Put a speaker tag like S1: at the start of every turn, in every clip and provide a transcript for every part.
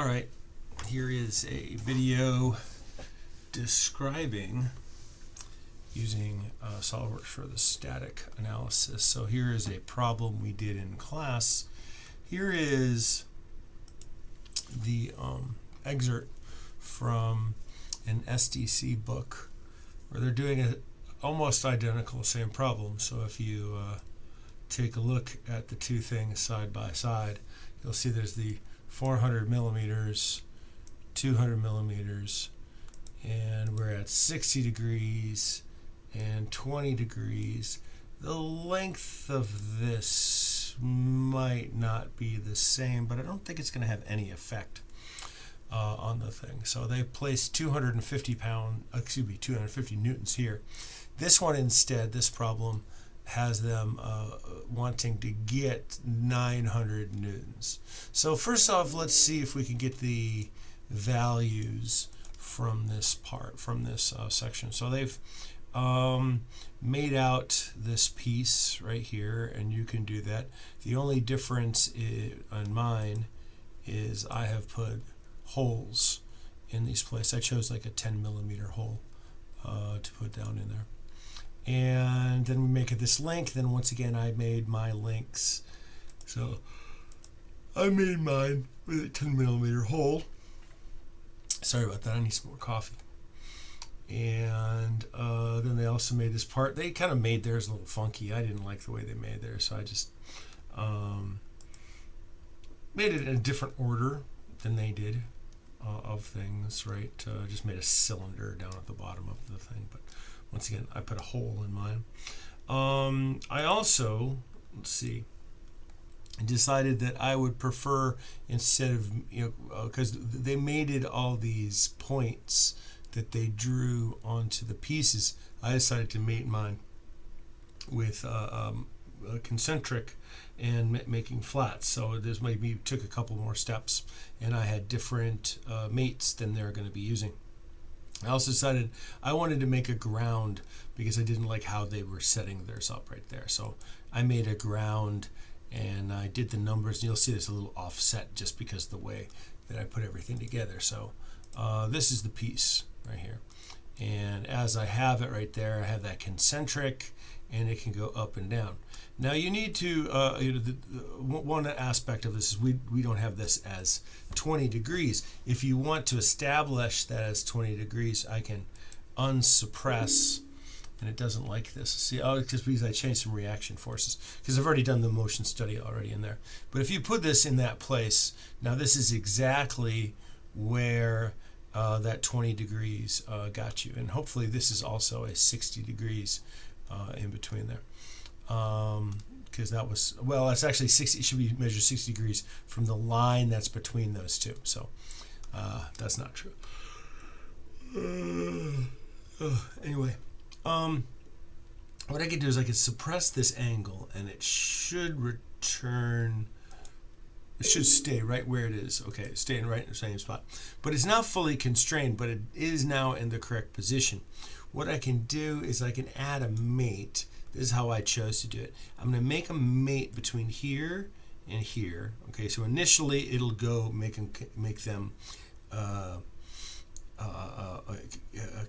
S1: All right, here is a video describing using SolidWorks for the static analysis. So here is a problem we did in class. Here is the excerpt from an SDC book where they're doing a almost identical same problem. So if you take a look at the two things side by side, you'll see there's the 400 millimeters, 200 millimeters, and we're at 60 degrees and 20 degrees. The length of this might not be the same, but I don't think it's going to have any effect on the thing. So they placed 250 newtons here. This one instead, this problem, has them wanting to get 900 newtons. So first off, let's see if we can get the values from this part, from this section. So they've made out this piece right here, and you can do that. The only difference on mine is I have put holes in these places. I chose like a 10 millimeter hole to put down in there. And then we make it this length. Then once again, I made my links. So I made mine with a 10 millimeter hole. Sorry about that. I need some more coffee. And then they also made this part. They kind of made theirs a little funky. I didn't like the way they made theirs, so I just made it in a different order than they did of things, right? Just made a cylinder down at the bottom of the thing. But once again, I put a hole in mine. I also, let's see, decided that I would prefer, instead of, because they mated all these points that they drew onto the pieces, I decided to mate mine with concentric and making flats. So this maybe took a couple more steps, and I had different mates than they're going to be using. I also decided I wanted to make a ground because I didn't like how they were setting theirs up right there. So I made a ground and I did the numbers, and you'll see there's a little offset just because of the way that I put everything together. So this is the piece right here. And as I have it right there, I have that concentric, and it can go up and down. Now you need to, one aspect of this is we don't have this as 20 degrees. If you want to establish that as 20 degrees, I can unsuppress, and it doesn't like this. See, just because I changed some reaction forces, because I've already done the motion study already in there. But if you put this in that place, now this is exactly where that 20 degrees got you. And hopefully this is also a 60 degrees in between there. Because that was, well, it's actually 60, it should be measured 60 degrees from the line that's between those two. So that's not true. Anyway, what I could do is I could suppress this angle, and it should return, it should stay right where it is. Okay, staying right in the same spot. But it's not fully constrained, but it is now in the correct position. What I can do is I can add a mate. This is how I chose to do it. I'm going to make a mate between here and here. Okay, so initially it'll go make them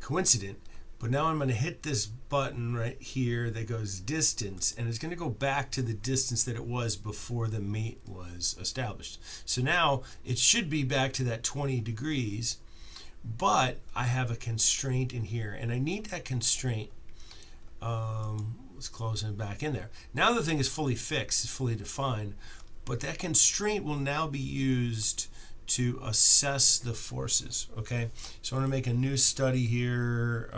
S1: coincident. But now I'm going to hit this button right here that goes distance, and it's going to go back to the distance that it was before the mate was established. So now it should be back to that 20 degrees, but I have a constraint in here, and I need that constraint. Let's close it back in there. Now the thing is fully fixed, it's fully defined, but that constraint will now be used to assess the forces. Okay, so I'm going to make a new study here,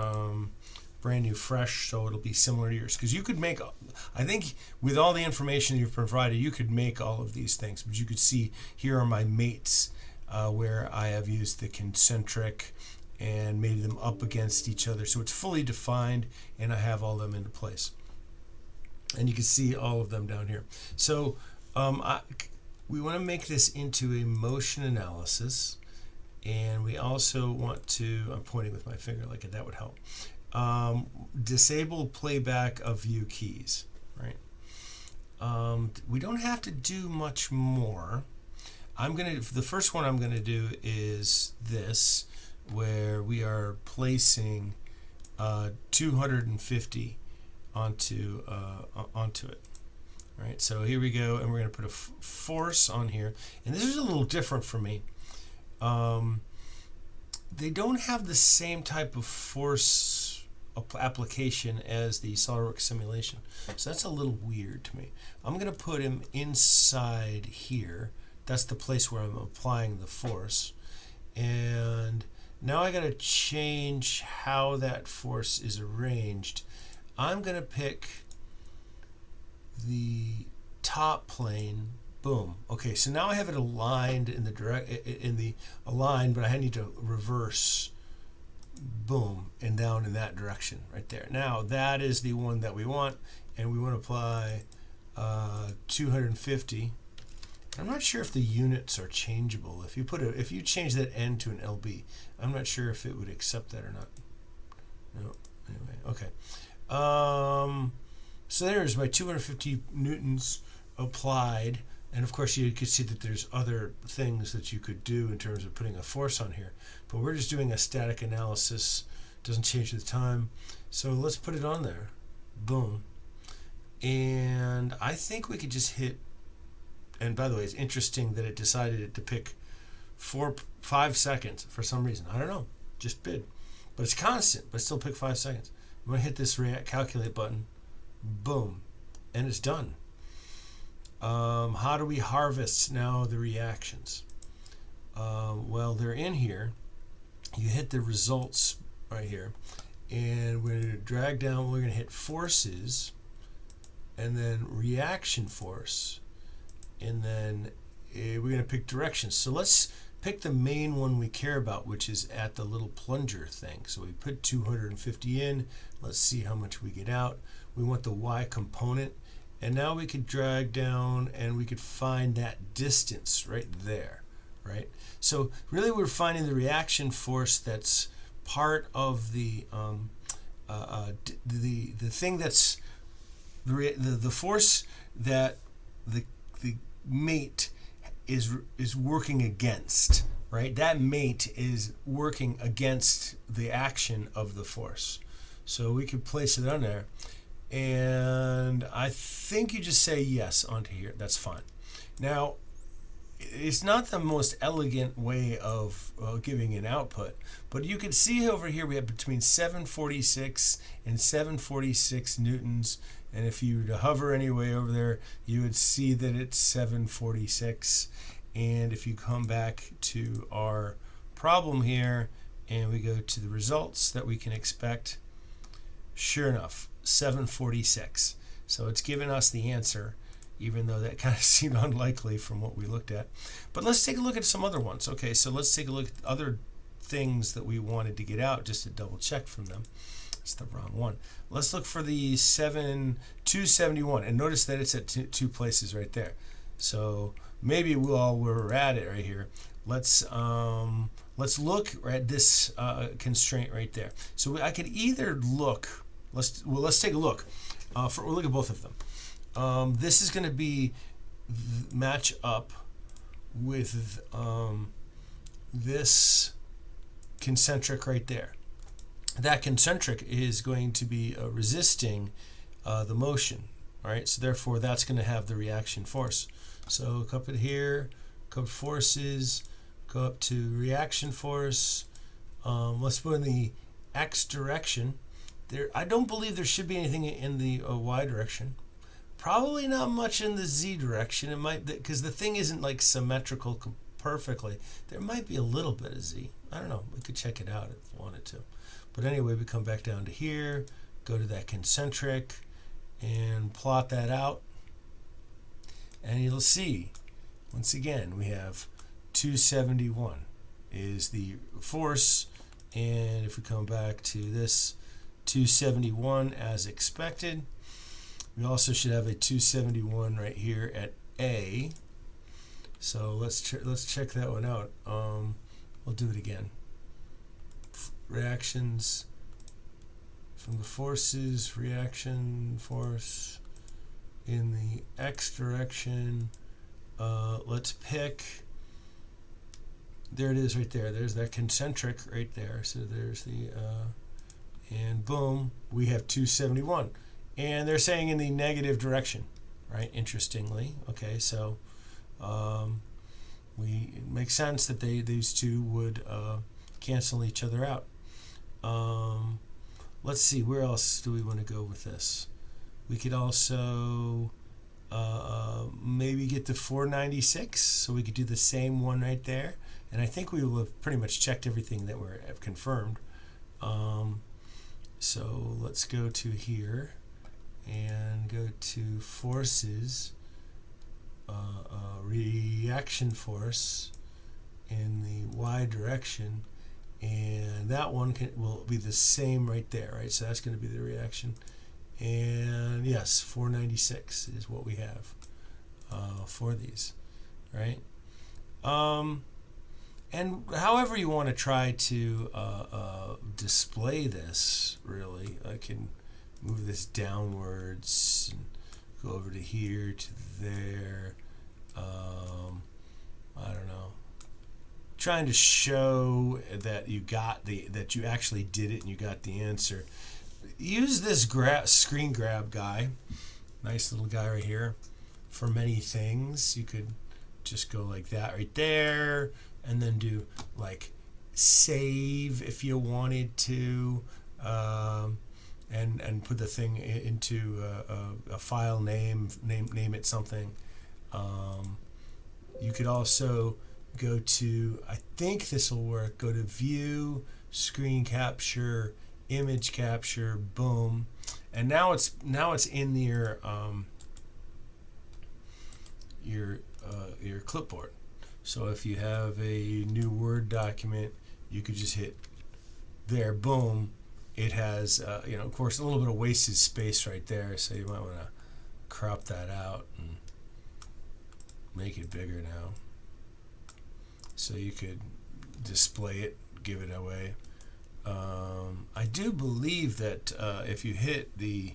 S1: brand new, fresh, so it'll be similar to yours. Because you could make, I think with all the information you've provided, you could make all of these things. But you could see here are my mates where I have used the concentric and made them up against each other. So it's fully defined, and I have all them into place. And you can see all of them down here. So we want to make this into a motion analysis, and we also want to, I'm pointing with my finger like that would help, disable playback of view keys, right? We don't have to do much more. The first one I'm gonna do is this, where we are placing 250 onto it. All right, so here we go, and we're going to put a force on here. And this is a little different for me. They don't have the same type of force application as the SolidWorks simulation. So that's a little weird to me. I'm going to put him inside here. That's the place where I'm applying the force. And now I got to change how that force is arranged. I'm going to pick the top plane. Boom. Okay, so now I have it aligned in the aligned, but I need to reverse. Boom, and down in that direction right there. Now that is the one that we want, and we want to apply 250. I'm not sure if the units are changeable. If you change that N to an LB, I'm not sure if it would accept that or not. No. Anyway, okay. So there's my 250 newtons applied, and of course you could see that there's other things that you could do in terms of putting a force on here, but we're just doing a static analysis. Doesn't change the time, so let's put it on there. Boom. And I think we could just hit, and by the way, it's interesting that it decided to pick 5 seconds for some reason. I don't know, just bid, but it's constant, but still pick 5 seconds. I'm going to hit this calculate button. Boom, and it's done. How do we harvest now the reactions? Well, they're in here. You hit the results right here, and we're going to drag down. We're going to hit forces, and then reaction force, and then we're going to pick directions. So let's pick the main one we care about, which is at the little plunger thing. So we put 250 in. Let's see how much we get out. We want the Y component, and now we could drag down and we could find that distance right there, right? So really we're finding the reaction force that's part of the thing that's the force that the mate is working against, right? That mate is working against the action of the force. So we could place it on there, and I think you just say yes onto here. That's fine. Now, it's not the most elegant way of giving an output, but you can see over here we have between 746 and 746 newtons, and if you were to hover anyway over there, you would see that it's 746. And if you come back to our problem here and we go to the results that we can expect, sure enough, 746. So it's given us the answer, even though that kind of seemed unlikely from what we looked at. But let's take a look at some other ones. Okay, so let's take a look at other things that we wanted to get out just to double check from them. That's the wrong one. Let's look for the 271, and notice that it's at two places right there. So maybe while we're at it right here, let's look at this constraint right there. So I could either look. Let's take a look. We'll look at both of them. This is going to be match up with this concentric right there. That concentric is going to be resisting the motion, right? So therefore, that's going to have the reaction force. So go up in here, go up forces, go up to reaction force. Let's put in the X direction. There, I don't believe there should be anything in the Y direction. Probably not much in the Z direction. It might, because the thing isn't like symmetrical perfectly. There might be a little bit of Z. I don't know. We could check it out if we wanted to. But anyway, we come back down to here, go to that concentric, and plot that out. And you'll see, once again, we have 271 is the force. And if we come back to this 271 as expected, we also should have a 271 right here at A. So let's check that one out. We'll do it again. Reactions from the forces, reaction force in the X direction. Let's pick there it is right there. There's that concentric right there. So there's the, and boom, we have 271. And they're saying in the negative direction, right? Interestingly. Okay, so it makes sense that these two would cancel each other out. Let's see, where else do we want to go with this? We could also maybe get to 496, so we could do the same one right there. And I think we will have pretty much checked everything that we're confirmed. So let's go to here and go to forces, reaction force in the y direction, and that one will be the same right there, right? So that's going to be the reaction. And yes, 496 is what we have for these, right? And however you want to try to display this, really, I can move this downwards and go over to here, to there. I don't know. Trying to show that you got that you actually did it and you got the answer. Use this screen grab guy, nice little guy right here, for many things. You could just go like that right there, and then do like save if you wanted to, and put the thing into a file name it something. You could also go to, I think this will work, go to view, screen capture, image capture, boom, and now it's in your clipboard. So if you have a new Word document, you could just hit there, boom. It has of course a little bit of wasted space right there, so you might want to crop that out and make it bigger now, so you could display it, give it away. I do believe that if you hit the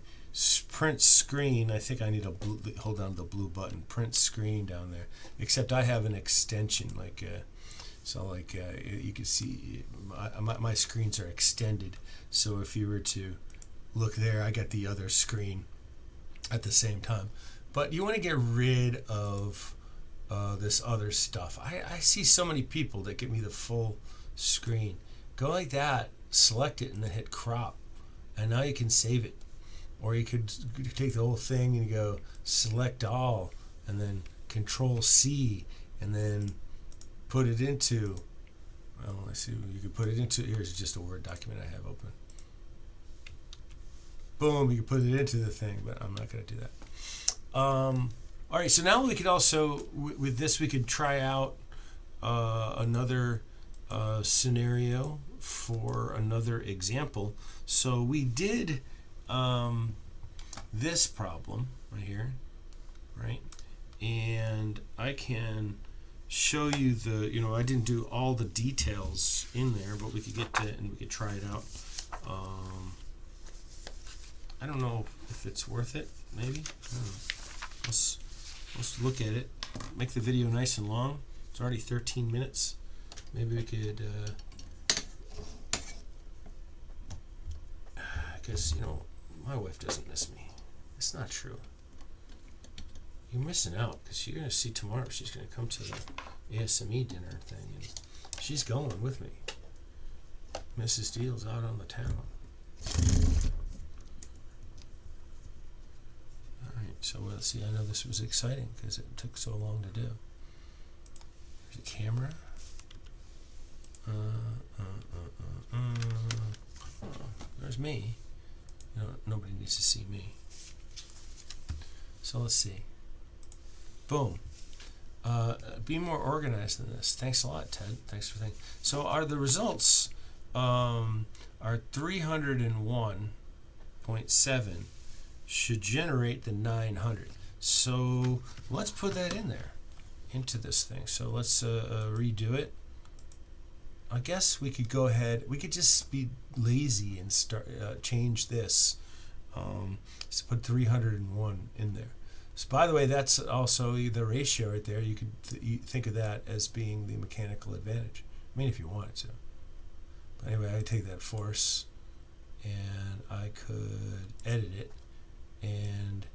S1: print screen, I think I need to hold down the blue button, print screen down there. Except I have an extension, you can see my screens are extended. So if you were to look there, I got the other screen at the same time. But you want to get rid of this other stuff. I see so many people that give me the full screen. Go like that, select it, and then hit crop, and now you can save it. Or you could take the whole thing and go select all, and then Control C, and then put it into, well, let's see, you could put it into, here's just a Word document I have open. Boom, you can put it into the thing, but I'm not going to do that. All right, so now we could also, with this, we could try out another scenario for another example. So we did this problem right here, right? And I can show you I didn't do all the details in there, but we could get to it and we could try it out. I don't know if it's worth it, maybe. I don't know. Let's look at it. Make the video nice and long. It's already 13 minutes. Maybe we could, because, my wife doesn't miss me. It's not true. You're missing out, because you're going to see tomorrow she's going to come to the ASME dinner thing, and she's going with me. Mrs. Deal's out on the town. Alright, so let's see. I know this was exciting because it took so long to do. There's a camera. There's me. Nobody needs to see me. So let's see. Boom. Be more organized than this. Thanks a lot, Ted. Thanks for thinking. So the results are 301.7 should generate the 900. So let's put that in there, into this thing. So let's redo it. I guess we could go ahead. We could just be lazy and start change this. So put 301 in there. So by the way, that's also the ratio right there. You could think of that as being the mechanical advantage. I mean, if you wanted to. But anyway, I take that force and I could edit it, and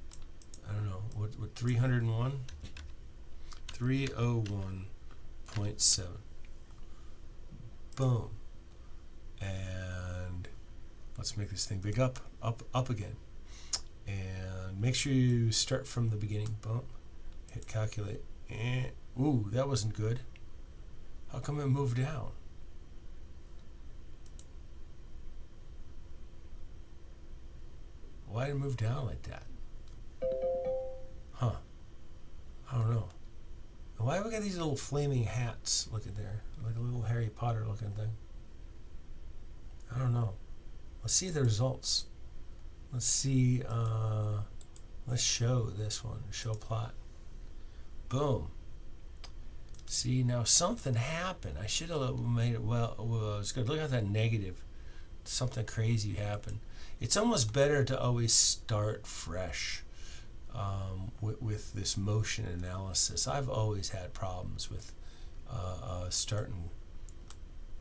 S1: I don't know, what 301? 301.7. Boom. And let's make this thing big up again. And make sure you start from the beginning. Boom. Hit calculate. And, ooh, that wasn't good. How come it moved down? Why did it move down like that? Huh. I don't know. Why have we got these little flaming hats looking there? Like a little Harry Potter looking thing. I don't know. Let's see the results. Let's see, let's show this one. Show plot. Boom. See, now something happened. I should have made it, well, it's good. Look at that negative. Something crazy happened. It's almost better to always start fresh with this motion analysis. I've always had problems with starting.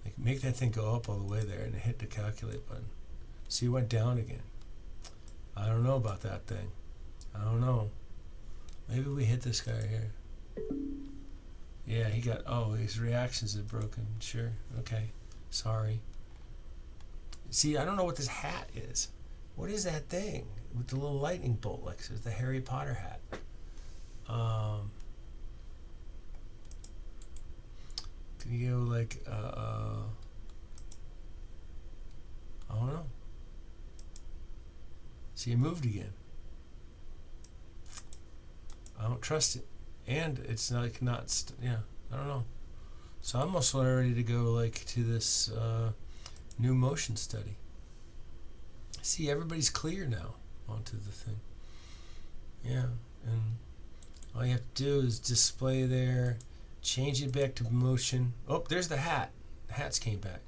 S1: Like, make that thing go up all the way there and hit the calculate button. See, it went down again. I don't know about that thing. I don't know. Maybe we hit this guy here. Yeah, he got, oh, his reactions are broken. Sure, okay, sorry. See, I don't know what this hat is. What is that thing with the little lightning bolt, like it's the Harry Potter hat? Can you go like, I don't know. See, it moved again. I don't trust it. And it's like yeah, I don't know. So I'm almost ready to go like to this new motion study. See, everybody's clear now onto the thing. Yeah, and all you have to do is display there, change it back to motion. Oh, there's the hat. The hats came back.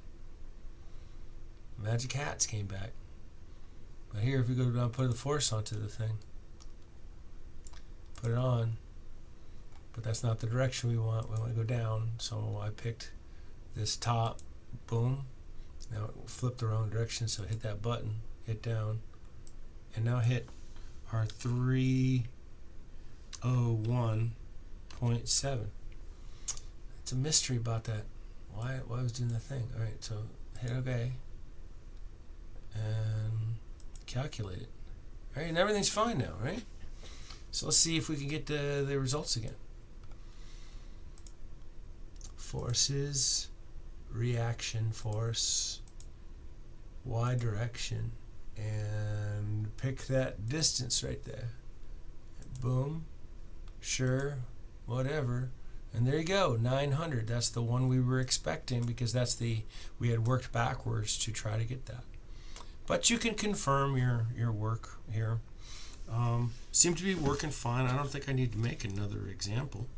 S1: Magic hats came back. But here, if we go down, put the force onto the thing, put it on. But that's not the direction we want. We want to go down. So I picked this top. Boom. Now it flipped the wrong direction. So hit that button. Hit down. And now hit our 301.7. It's a mystery about that. Why I was doing that thing. All right. So hit OK. And calculate it. All right. And everything's fine now, right? So let's see if we can get the results again. Forces, reaction force, y direction, and pick that distance right there. Boom, sure, whatever, and there you go, 900. That's the one we were expecting because that's we had worked backwards to try to get that. But you can confirm your work here. Seem to be working fine. I don't think I need to make another example,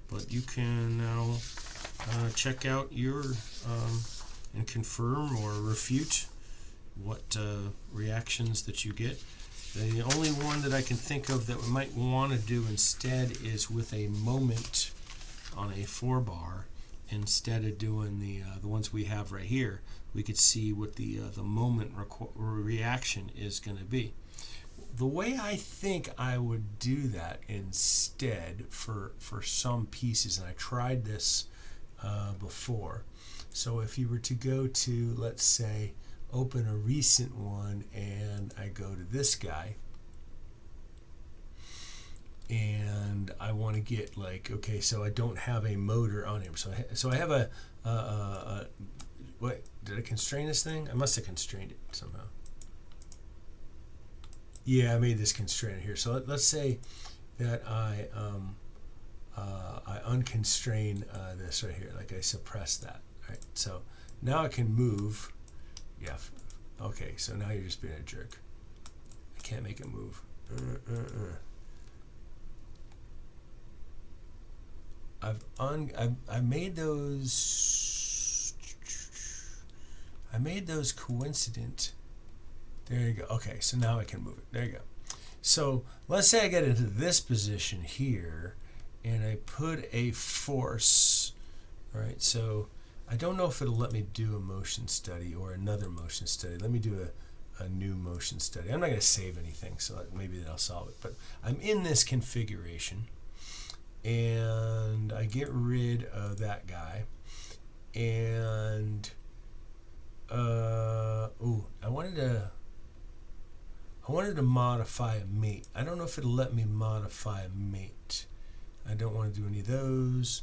S1: but you can now check out your and confirm or refute what reactions that you get. The only one that I can think of that we might want to do instead is with a moment on a 4-bar. Instead of doing the ones we have right here, we could see what the moment reaction is going to be. The way I think I would do that instead for some pieces, and I tried this before. So if you were to go to, let's say, open a recent one, and I go to this guy, and I want to get like, okay, so I don't have a motor on him. So I have a what, did I constrain this thing? I must have constrained it somehow. Yeah, I made this constraint here. So let's say that I unconstrain this right here, like I suppress that. All right, so now I can move. Yeah, okay, so now you're just being a jerk. I can't make it move. I made those coincident. There you go. Okay, so now I can move it. There you go. So let's say I get into this position here, and I put a force. All right, so I don't know if it'll let me do a motion study or another motion study. Let me do a new motion study. I'm not going to save anything, so maybe that'll solve it. But I'm in this configuration, and I get rid of that guy, and I wanted to modify a mate. I don't know if it'll let me modify a mate. I don't want to do any of those.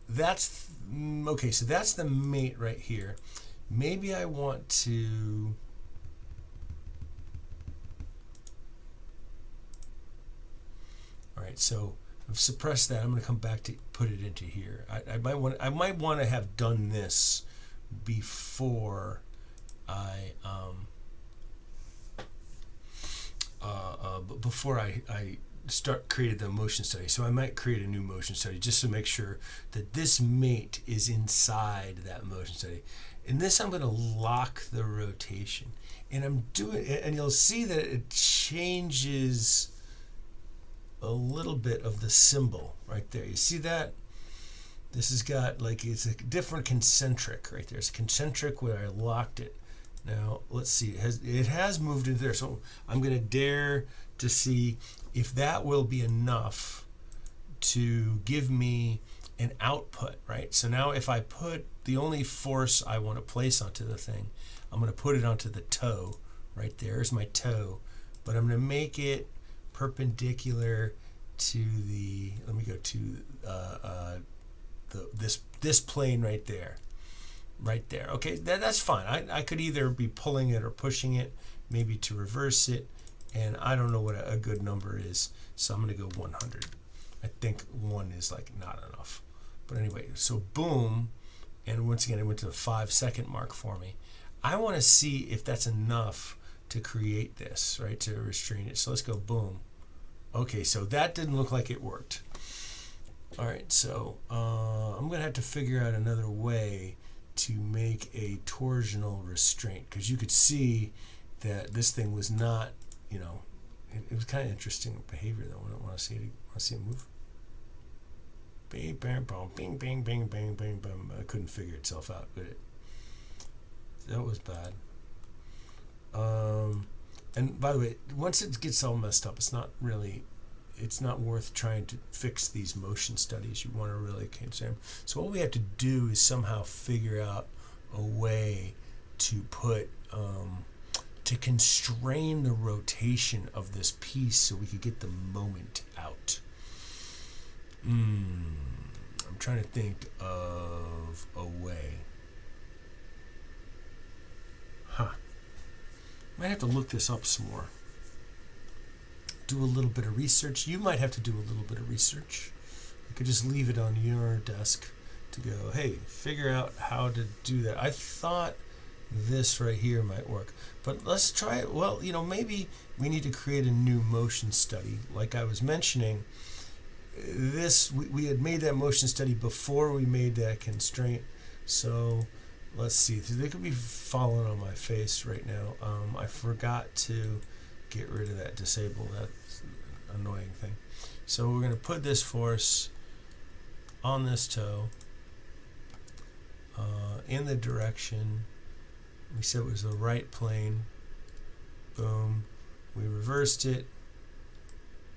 S1: That's okay, so that's the mate right here. Maybe I want to so I've suppressed that. I'm going to come back to put it into here. I might want to have done this before I created the motion study. So I might create a new motion study just to make sure that this mate is inside that motion study. In this, I'm going to lock the rotation, and I'm doing it, and you'll see that it changes a little bit of the symbol right there. You see that? This has got like, it's a different concentric right there. It's concentric where I locked it. Now let's see, it has moved into there. So I'm going to dare to see if that will be enough to give me an output, right? So now if I put the only force I want to place onto the thing, I'm going to put it onto the toe right there. There's my toe, but I'm going to make it perpendicular to the, let me go to this plane right there. Okay, that's fine. I could either be pulling it or pushing it, maybe to reverse it, and I don't know what a good number is, so I'm going to go 100. I think 1 is like not enough. But anyway, so boom, and once again it went to the 5-second mark for me. I want to see if that's enough to create this, right, to restrain it. So let's go boom. Okay, so that didn't look like it worked. All right, so I'm going to have to figure out another way to make a torsional restraint, because you could see that this thing was not, you know, it was kind of interesting behavior though. I don't want to see it. Want to see it move. Bing, bang, boom, bing, bing, bing, bing, bing, bing. I couldn't figure itself out, but that was bad. And by the way, once it gets all messed up, it's not worth trying to fix these motion studies. You want to really consider. So what we have to do is somehow figure out a way to put to constrain the rotation of this piece so we could get the moment out. I'm trying to think of a way. Might have to look this up some more. Do a little bit of research. You might have to do a little bit of research. You could just leave it on your desk to go, hey, figure out how to do that. I thought this right here might work, but let's try it. Well, you know, maybe we need to create a new motion study. Like I was mentioning, this we had made that motion study before we made that constraint. So let's see. They could be falling on my face right now. I forgot to get rid of that, disable that annoying thing. So we're going to put this force on this toe in the direction we said it was the right plane. Boom. We reversed it.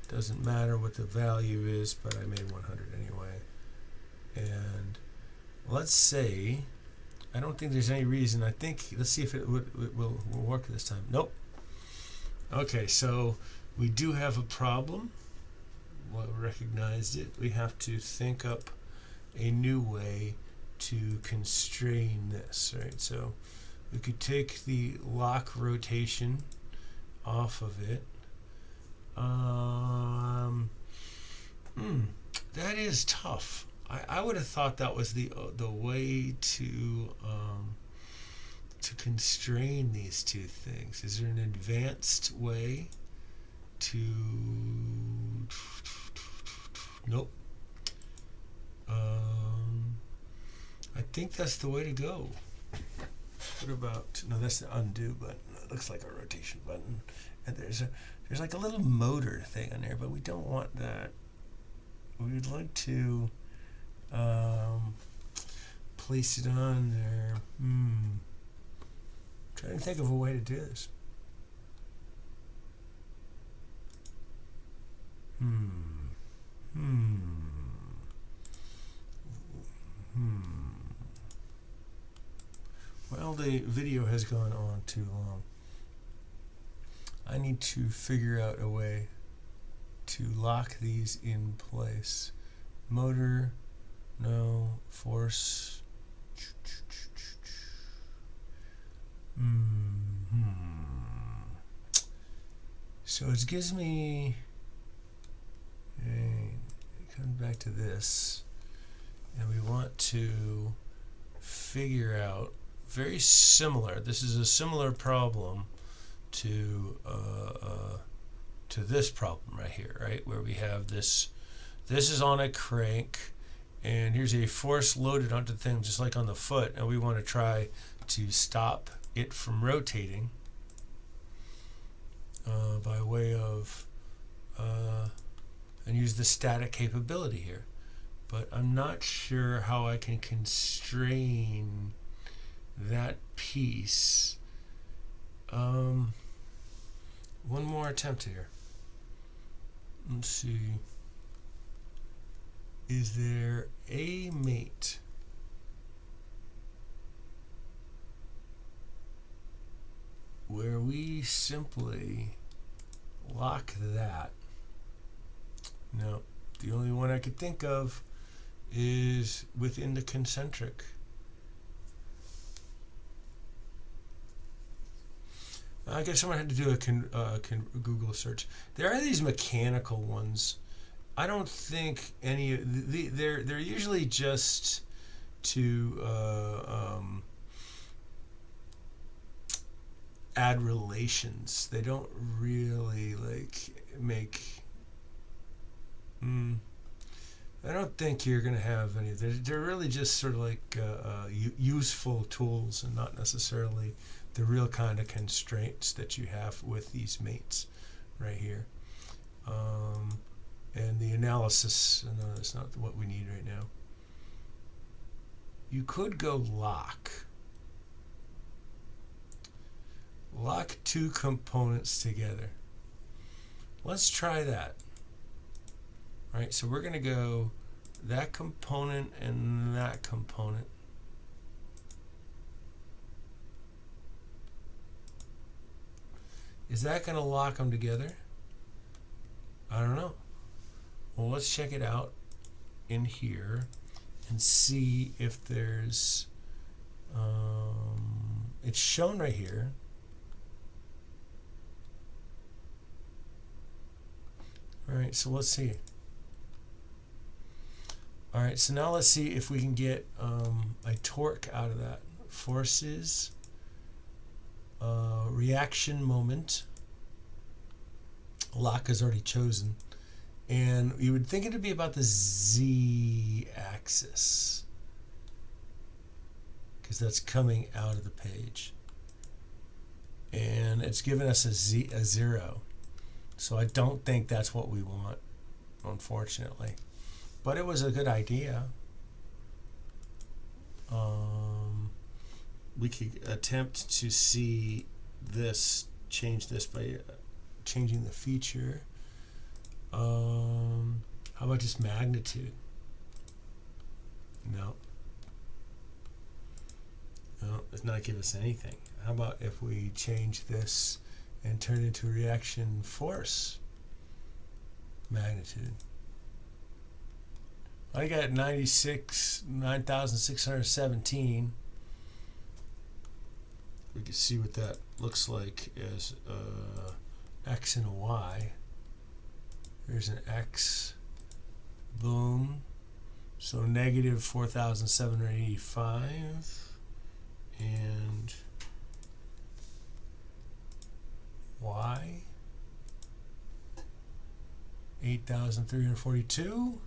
S1: Doesn't matter what the value is, but I made 100 anyway. And let's say, I don't think there's any reason. I think, let's see if it will work this time. Nope. Okay, so we do have a problem. Well, we recognized it. We have to think up a new way to constrain this, right? So we could take the lock rotation off of it. That is tough. I would have thought that was the way to constrain these two things. Is there an advanced way to? Nope. I think that's the way to go. What about? No, that's the undo button. It looks like a rotation button, and there's like a little motor thing on there, but we don't want that. We'd like to place it on there. Trying to think of a way to do this. Well, the video has gone on too long. I need to figure out a way to lock these in place. Motor, no, force. So it gives me, it comes back to this, and we want to figure out, very similar, this is a similar problem to this problem right here, right, where we have this is on a crank, and here's a force loaded onto the thing just like on the foot, and we want to try to stop it from rotating by way of and use the static capability here. But I'm not sure how I can constrain that piece. One more attempt here. Let's see. Is there a mate where we simply lock that? No, the only one I could think of is within the concentric. I guess someone had to do a Google search. There are these mechanical ones. I don't think any of they're usually just to add relations. They don't really like make. I don't think you're going to have any. They're really just sort of like useful tools, and not necessarily the real kind of constraints that you have with these mates right here. And the analysis, no, that's not what we need right now. You could go lock two components together. Let's try that. All right, so we're going to go that component and that component. Is that going to lock them together? I don't know. Well, let's check it out in here and see if there's, it's shown right here. All right, so let's see. All right, so now let's see if we can get a torque out of that. Forces, reaction moment. Lock is already chosen. And you would think it would be about the z-axis, because that's coming out of the page. And it's given us a 0. So I don't think that's what we want, unfortunately. But it was a good idea. We could attempt to see this, change this by changing the feature. How about just magnitude? No. No, it's not give us anything. How about if we change this and turn it into reaction force magnitude? I got 9,617. We can see what that looks like as X and a Y. There's an X. Boom. So negative 4,785. And Y. 8,342.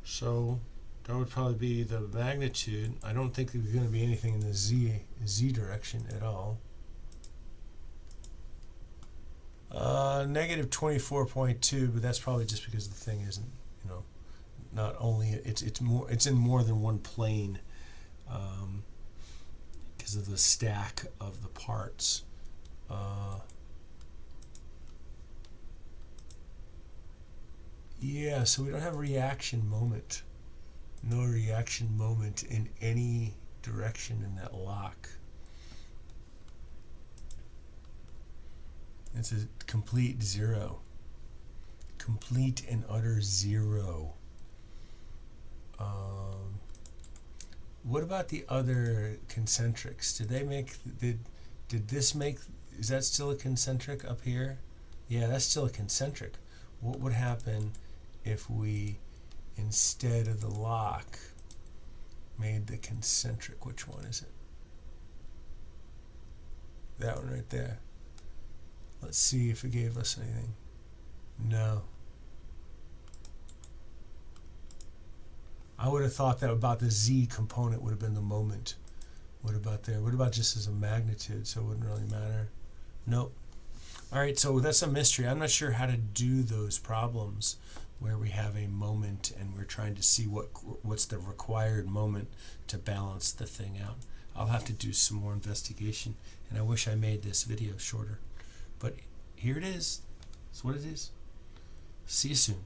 S1: So that would probably be the magnitude. I don't think there's going to be anything in the Z direction at all. Negative 24.2, but that's probably just because the thing isn't, not only it's in more than one plane. because of the stack of the parts. Yeah, so we don't have reaction moment. No reaction moment in any direction in that lock. It's a complete zero. Complete and utter zero. What about the other concentrics? Did they make, did this make, is that still a concentric up here? Yeah, that's still a concentric. What would happen if we, instead of the lock, made the concentric? Which one is it? That one right there. Let's see if it gave us anything. No. I would have thought that about the Z component would have been the moment. What about there? What about just as a magnitude, so it wouldn't really matter? Nope. All right, so that's a mystery. I'm not sure how to do those problems where we have a moment and we're trying to see what's the required moment to balance the thing out. I'll have to do some more investigation, and I wish I made this video shorter. But here it is. That's what it is. See you soon.